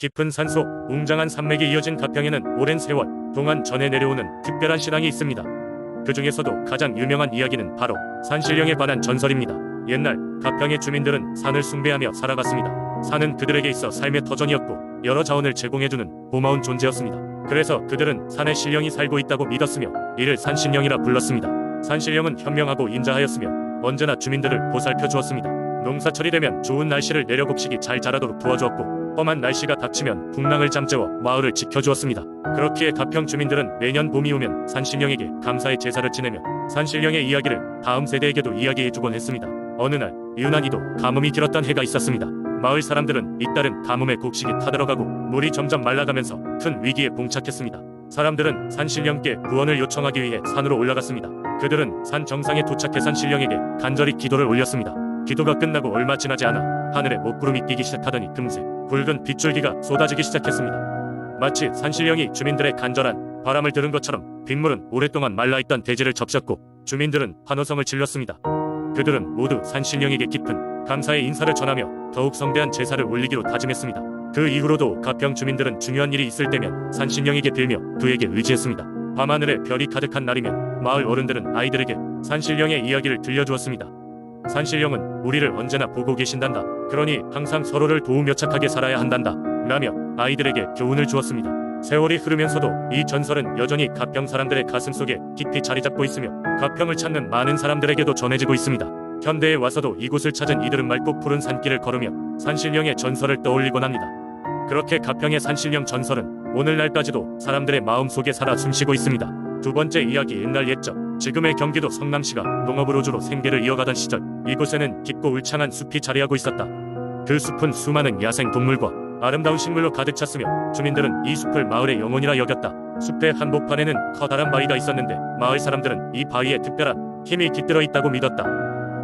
깊은 산속, 웅장한 산맥이 이어진 가평에는 오랜 세월 동안 전해 내려오는 특별한 신앙이 있습니다. 그 중에서도 가장 유명한 이야기는 바로 산신령에 관한 전설입니다. 옛날 가평의 주민들은 산을 숭배하며 살아갔습니다. 산은 그들에게 있어 삶의 터전이었고 여러 자원을 제공해주는 고마운 존재였습니다. 그래서 그들은 산에 신령이 살고 있다고 믿었으며 이를 산신령이라 불렀습니다. 산신령은 현명하고 인자하였으며 언제나 주민들을 보살펴 주었습니다. 농사철이 되면 좋은 날씨를 내려 곡식이 잘 자라도록 도와주었고 험한 날씨가 닥치면 풍랑을 잠재워 마을을 지켜주었습니다. 그렇기에 가평 주민들은 매년 봄이 오면 산신령에게 감사의 제사를 지내며 산신령의 이야기를 다음 세대에게도 이야기해주곤 했습니다. 어느 날 유난히도 가뭄이 길었던 해가 있었습니다. 마을 사람들은 잇따른 가뭄에 곡식이 타들어가고 물이 점점 말라가면서 큰 위기에 봉착했습니다. 사람들은 산신령께 구원을 요청하기 위해 산으로 올라갔습니다. 그들은 산 정상에 도착해 산신령에게 간절히 기도를 올렸습니다. 기도가 끝나고 얼마 지나지 않아 하늘에 먹구름이 끼기 시작하더니 금세 붉은 빗줄기가 쏟아지기 시작했습니다. 마치 산신령이 주민들의 간절한 바람을 들은 것처럼 빗물은 오랫동안 말라있던 대지를 적셨고 주민들은 환호성을 질렀습니다. 그들은 모두 산신령에게 깊은 감사의 인사를 전하며 더욱 성대한 제사를 올리기로 다짐했습니다. 그 이후로도 가평 주민들은 중요한 일이 있을 때면 산신령에게 빌며 그에게 의지했습니다. 밤하늘에 별이 가득한 날이면 마을 어른들은 아이들에게 산신령의 이야기를 들려주었습니다. 산신령은 우리를 언제나 보고 계신단다. 그러니 항상 서로를 도우며 착하게 살아야 한단다. 라며 아이들에게 교훈을 주었습니다. 세월이 흐르면서도 이 전설은 여전히 가평 사람들의 가슴속에 깊이 자리잡고 있으며 가평을 찾는 많은 사람들에게도 전해지고 있습니다. 현대에 와서도 이곳을 찾은 이들은 맑고 푸른 산길을 걸으며 산신령의 전설을 떠올리곤 합니다. 그렇게 가평의 산신령 전설은 오늘날까지도 사람들의 마음속에 살아 숨쉬고 있습니다. 두 번째 이야기. 옛날 옛적 지금의 경기도 성남시가 농업으로 주로 생계를 이어가던 시절 이곳에는 깊고 울창한 숲이 자리하고 있었다. 그 숲은 수많은 야생 동물과 아름다운 식물로 가득 찼으며 주민들은 이 숲을 마을의 영혼이라 여겼다. 숲의 한복판에는 커다란 바위가 있었는데 마을 사람들은 이 바위에 특별한 힘이 깃들어 있다고 믿었다.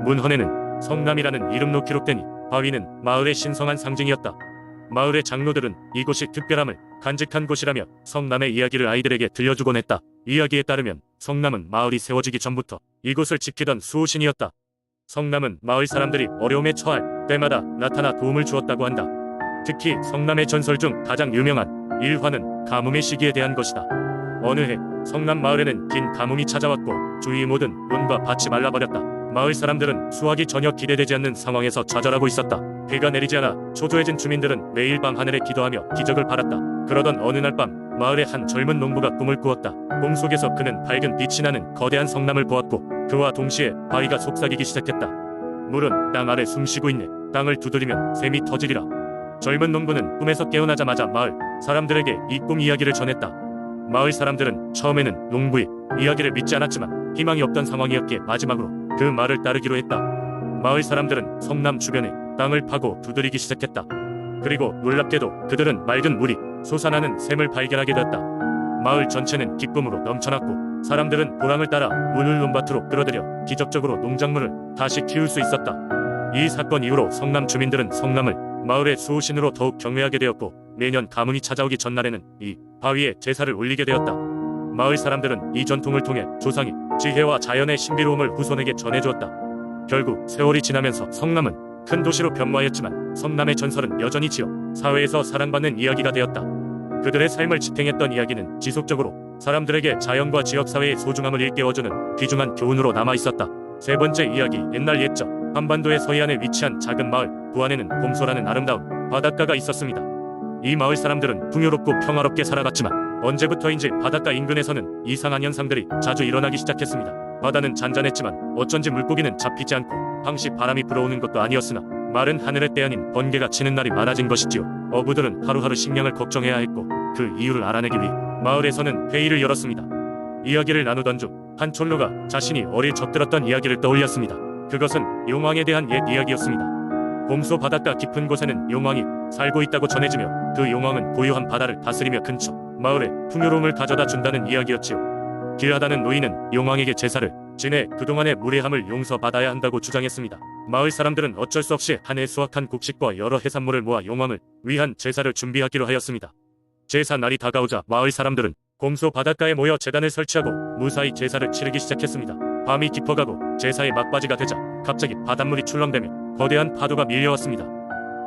문헌에는 성남이라는 이름로 기록되니 바위는 마을의 신성한 상징이었다. 마을의 장로들은 이곳이 특별함을 간직한 곳이라며 성남의 이야기를 아이들에게 들려주곤 했다. 이야기에 따르면 성남은 마을이 세워지기 전부터 이곳을 지키던 수호신이었다. 성남은 마을 사람들이 어려움에 처할 때마다 나타나 도움을 주었다고 한다. 특히 성남의 전설 중 가장 유명한 일화는 가뭄의 시기에 대한 것이다. 어느 해 성남 마을에는 긴 가뭄이 찾아왔고 주위 모든 논과 밭이 말라버렸다. 마을 사람들은 수확이 전혀 기대되지 않는 상황에서 좌절하고 있었다. 비가 내리지 않아 초조해진 주민들은 매일 밤 하늘에 기도하며 기적을 바랐다. 그러던 어느 날 밤 마을의 한 젊은 농부가 꿈을 꾸었다. 꿈속에서 그는 밝은 빛이 나는 거대한 성남을 보았고 그와 동시에 바위가 속삭이기 시작했다. 물은 땅 아래 숨쉬고 있네. 땅을 두드리면 샘이 터지리라. 젊은 농부는 꿈에서 깨어나자마자 마을 사람들에게 이 꿈 이야기를 전했다. 마을 사람들은 처음에는 농부의 이야기를 믿지 않았지만 희망이 없던 상황이었기에 마지막으로 그 말을 따르기로 했다. 마을 사람들은 성남 주변에 땅을 파고 두드리기 시작했다. 그리고 놀랍게도 그들은 맑은 물이 솟아나는 샘을 발견하게 되었다. 마을 전체는 기쁨으로 넘쳐났고 사람들은 보랑을 따라 물을 논밭으로 끌어들여 기적적으로 농작물을 다시 키울 수 있었다. 이 사건 이후로 성남 주민들은 성남을 마을의 수호신으로 더욱 경외하게 되었고 매년 가뭄이 찾아오기 전날에는 이 바위에 제사를 올리게 되었다. 마을 사람들은 이 전통을 통해 조상이 지혜와 자연의 신비로움을 후손에게 전해주었다. 결국 세월이 지나면서 성남은 큰 도시로 변모하였지만 성남의 전설은 여전히 지역 사회에서 사랑받는 이야기가 되었다. 그들의 삶을 지탱했던 이야기는 지속적으로 사람들에게 자연과 지역사회의 소중함을 일깨워주는 귀중한 교훈으로 남아있었다. 세 번째 이야기. 옛날 옛적 한반도의 서해안에 위치한 작은 마을 부안에는 곰소라는 아름다운 바닷가가 있었습니다. 이 마을 사람들은 풍요롭고 평화롭게 살아갔지만 언제부터인지 바닷가 인근에서는 이상한 현상들이 자주 일어나기 시작했습니다. 바다는 잔잔했지만 어쩐지 물고기는 잡히지 않고 항시 바람이 불어오는 것도 아니었으나 마른 하늘에 때 아닌 번개가 치는 날이 많아진 것이지요. 어부들은 하루하루 식량을 걱정해야 했고 그 이유를 알아내기 위해 마을에서는 회의를 열었습니다. 이야기를 나누던 중 한 촌로가 자신이 어릴 적 들었던 이야기를 떠올렸습니다. 그것은 용왕에 대한 옛 이야기였습니다. 곰소 바닷가 깊은 곳에는 용왕이 살고 있다고 전해지며 그 용왕은 고요한 바다를 다스리며 근처 마을에 풍요로움을 가져다 준다는 이야기였지요. 길하다는 노인은 용왕에게 제사를 지내 그동안의 무례함을 용서받아야 한다고 주장했습니다. 마을 사람들은 어쩔 수 없이 한 해 수확한 곡식과 여러 해산물을 모아 용왕을 위한 제사를 준비하기로 하였습니다. 제사 날이 다가오자 마을 사람들은 곰소 바닷가에 모여 제단을 설치하고 무사히 제사를 치르기 시작했습니다. 밤이 깊어가고 제사의 막바지가 되자 갑자기 바닷물이 출렁대며 거대한 파도가 밀려왔습니다.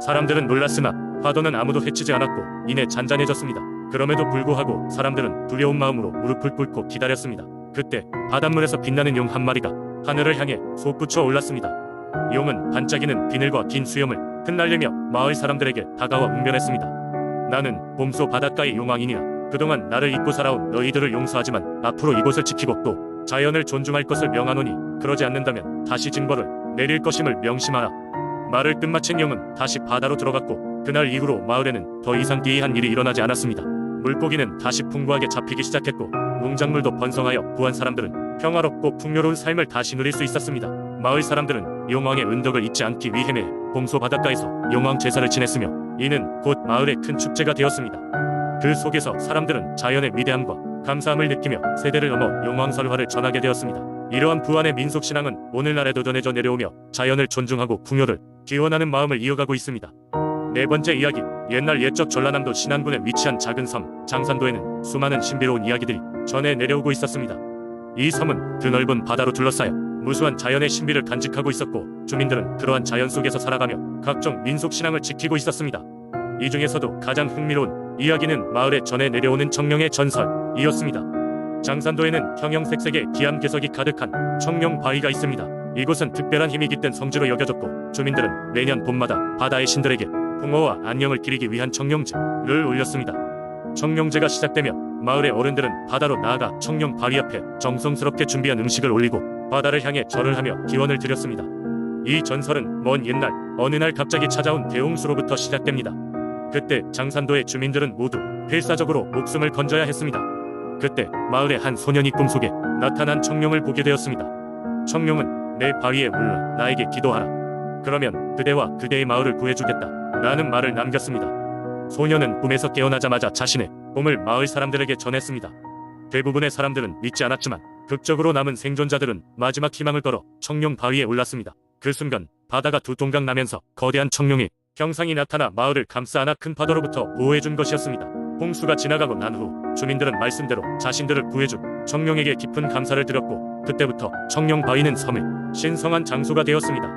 사람들은 놀랐으나 파도는 아무도 해치지 않았고 이내 잔잔해졌습니다. 그럼에도 불구하고 사람들은 두려운 마음으로 무릎을 꿇고 기다렸습니다. 그때 바닷물에서 빛나는 용 한 마리가 하늘을 향해 솟구쳐 올랐습니다. 용은 반짝이는 비늘과 긴 수염을 흩날리며 마을 사람들에게 다가와 웅변했습니다. 나는 봄소 바닷가의 용왕이니라. 그동안 나를 잊고 살아온 너희들을 용서하지만 앞으로 이곳을 지키고 또 자연을 존중할 것을 명하노니 그러지 않는다면 다시 징벌을 내릴 것임을 명심하라. 말을 끝마친 용은 다시 바다로 들어갔고 그날 이후로 마을에는 더 이상 기이한 일이 일어나지 않았습니다. 물고기는 다시 풍부하게 잡히기 시작했고 농작물도 번성하여 구한 사람들은 평화롭고 풍요로운 삶을 다시 누릴 수 있었습니다. 마을 사람들은 용왕의 은덕을 잊지 않기 위해 매 봄소 바닷가에서 용왕 제사를 지냈으며 이는 곧 마을의 큰 축제가 되었습니다. 그 속에서 사람들은 자연의 위대함과 감사함을 느끼며 세대를 넘어 용왕설화를 전하게 되었습니다. 이러한 부안의 민속신앙은 오늘날에도 전해져 내려오며 자연을 존중하고 풍요를 기원하는 마음을 이어가고 있습니다. 네 번째 이야기. 옛날 옛적 전라남도 신안군에 위치한 작은 섬 장산도에는 수많은 신비로운 이야기들이 전해 내려오고 있었습니다. 이 섬은 드넓은 바다로 둘러싸여 무수한 자연의 신비를 간직하고 있었고 주민들은 그러한 자연 속에서 살아가며 각종 민속신앙을 지키고 있었습니다. 이 중에서도 가장 흥미로운 이야기는 마을에 전해 내려오는 청룡의 전설이었습니다. 장산도에는 형형색색의 기암괴석이 가득한 청룡 바위가 있습니다. 이곳은 특별한 힘이 깃든 성지로 여겨졌고 주민들은 매년 봄마다 바다의 신들에게 풍어와 안녕을 기리기 위한 청룡제를 올렸습니다. 청룡제가 시작되면 마을의 어른들은 바다로 나아가 청룡 바위 앞에 정성스럽게 준비한 음식을 올리고 바다를 향해 절을 하며 기원을 드렸습니다. 이 전설은 먼 옛날 어느 날 갑자기 찾아온 대홍수로부터 시작됩니다. 그때 장산도의 주민들은 모두 필사적으로 목숨을 건져야 했습니다. 그때 마을의 한 소년이 꿈속에 나타난 청룡을 보게 되었습니다. 청룡은 내 바위에 올라 나에게 기도하라. 그러면 그대와 그대의 마을을 구해주겠다 라는 말을 남겼습니다. 소년은 꿈에서 깨어나자마자 자신의 꿈을 마을 사람들에게 전했습니다. 대부분의 사람들은 믿지 않았지만 극적으로 남은 생존자들은 마지막 희망을 걸어 청룡 바위에 올랐습니다. 그 순간 바다가 두 동강 나면서 거대한 청룡이 형상이 나타나 마을을 감싸 안아 큰 파도로부터 보호해준 것이었습니다. 홍수가 지나가고 난 후 주민들은 말씀대로 자신들을 구해준 청룡에게 깊은 감사를 드렸고 그때부터 청룡 바위는 섬의 신성한 장소가 되었습니다.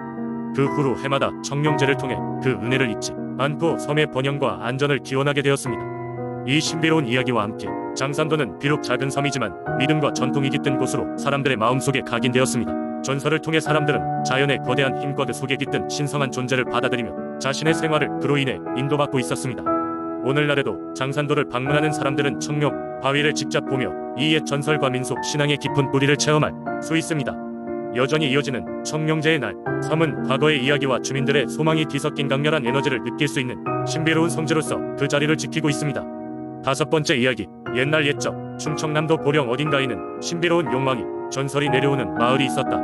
그 후로 해마다 청룡제를 통해 그 은혜를 잊지 않고 섬의 번영과 안전을 기원하게 되었습니다. 이 신비로운 이야기와 함께 장산도는 비록 작은 섬이지만 믿음과 전통이 깃든 곳으로 사람들의 마음속에 각인되었습니다. 전설을 통해 사람들은 자연의 거대한 힘과 그 속에 깃든 신성한 존재를 받아들이며 자신의 생활을 그로 인해 인도받고 있었습니다. 오늘날에도 장산도를 방문하는 사람들은 청룡 바위를 직접 보며 이 옛 전설과 민속 신앙의 깊은 뿌리를 체험할 수 있습니다. 여전히 이어지는 청룡제의 날, 섬은 과거의 이야기와 주민들의 소망이 뒤섞인 강렬한 에너지를 느낄 수 있는 신비로운 성지로서 그 자리를 지키고 있습니다. 다섯 번째 이야기. 옛날 옛적 충청남도 보령 어딘가에는 신비로운 용왕이 전설이 내려오는 마을이 있었다.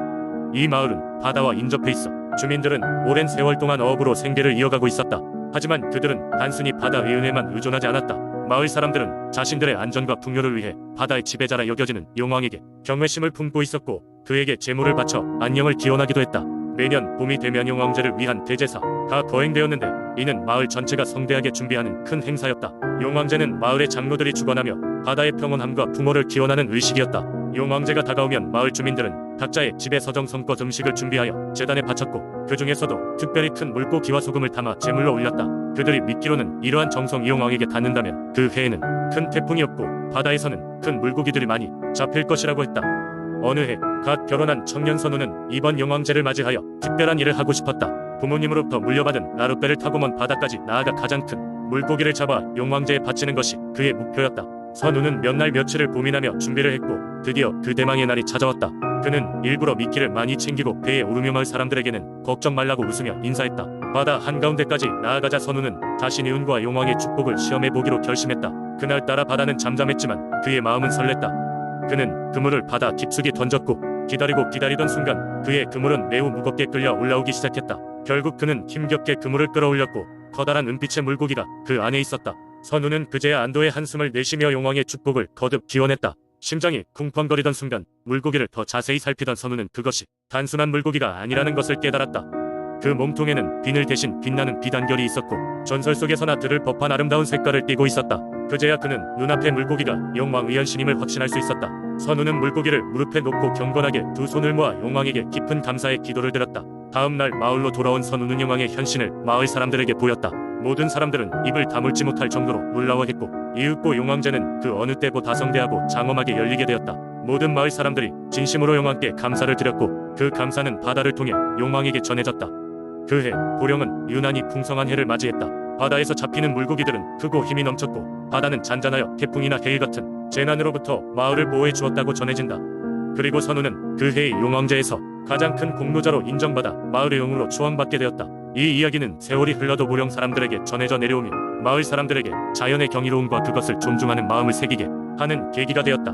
이 마을은 바다와 인접해 있어 주민들은 오랜 세월 동안 어업으로 생계를 이어가고 있었다. 하지만 그들은 단순히 바다의 은혜만 의존하지 않았다. 마을 사람들은 자신들의 안전과 풍요를 위해 바다의 지배자라 여겨지는 용왕에게 경외심을 품고 있었고 그에게 제물을 바쳐 안녕을 기원하기도 했다. 매년 봄이 되면 용왕제를 위한 대제사가 거행되었는데 이는 마을 전체가 성대하게 준비하는 큰 행사였다. 용왕제는 마을의 장로들이 주관하며 바다의 평온함과 풍요를 기원하는 의식이었다. 용왕제가 다가오면 마을 주민들은 각자의 집에 서정성껏 음식을 준비하여 제단에 바쳤고 그 중에서도 특별히 큰 물고기와 소금을 담아 제물로 올렸다. 그들이 믿기로는 이러한 정성이 용왕에게 닿는다면 그 해에는 큰 태풍이 없고 바다에서는 큰 물고기들이 많이 잡힐 것이라고 했다. 어느 해 갓 결혼한 청년 선우는 이번 용왕제를 맞이하여 특별한 일을 하고 싶었다. 부모님으로부터 물려받은 나룻배를 타고 먼 바다까지 나아가 가장 큰 물고기를 잡아 용왕제에 바치는 것이 그의 목표였다. 선우는 몇 날 며칠을 고민하며 준비를 했고 드디어 그 대망의 날이 찾아왔다. 그는 일부러 미끼를 많이 챙기고 배에 오르며 마을 사람들에게는 걱정 말라고 웃으며 인사했다. 바다 한가운데까지 나아가자 선우는 자신의 운과 용왕의 축복을 시험해보기로 결심했다. 그날따라 바다는 잠잠했지만 그의 마음은 설렜다. 그는 그물을 바다 깊숙이 던졌고 기다리던 순간 그의 그물은 매우 무겁게 끌려 올라오기 시작했다. 결국 그는 힘겹게 그물을 끌어올렸고 커다란 은빛의 물고기가 그 안에 있었다. 선우는 그제야 안도의 한숨을 내쉬며 용왕의 축복을 거듭 기원했다. 심장이 쿵쾅거리던 순간 물고기를 더 자세히 살피던 선우는 그것이 단순한 물고기가 아니라는 것을 깨달았다. 그 몸통에는 비늘 대신 빛나는 비단결이 있었고 전설 속에서나 들을 법한 아름다운 색깔을 띠고 있었다. 그제야 그는 눈앞의 물고기가 용왕의 연신임을 확신할 수 있었다. 선우는 물고기를 무릎에 놓고 경건하게 두 손을 모아 용왕에게 깊은 감사의 기도를 드렸다. 다음 날 마을로 돌아온 선우는 용왕의 현신을 마을 사람들에게 보였다. 모든 사람들은 입을 다물지 못할 정도로 놀라워했고 이윽고 용왕제는 그 어느 때보다 성대하고 장엄하게 열리게 되었다. 모든 마을 사람들이 진심으로 용왕께 감사를 드렸고 그 감사는 바다를 통해 용왕에게 전해졌다. 그 해 보령은 유난히 풍성한 해를 맞이했다. 바다에서 잡히는 물고기들은 크고 힘이 넘쳤고 바다는 잔잔하여 태풍이나 해일 같은 재난으로부터 마을을 보호해 주었다고 전해진다. 그리고 선우는 그 해의 용왕제에서 가장 큰 공로자로 인정받아 마을의 영웅으로 추앙받게 되었다. 이 이야기는 세월이 흘러도 보령 사람들에게 전해져 내려오며 마을 사람들에게 자연의 경이로움과 그것을 존중하는 마음을 새기게 하는 계기가 되었다.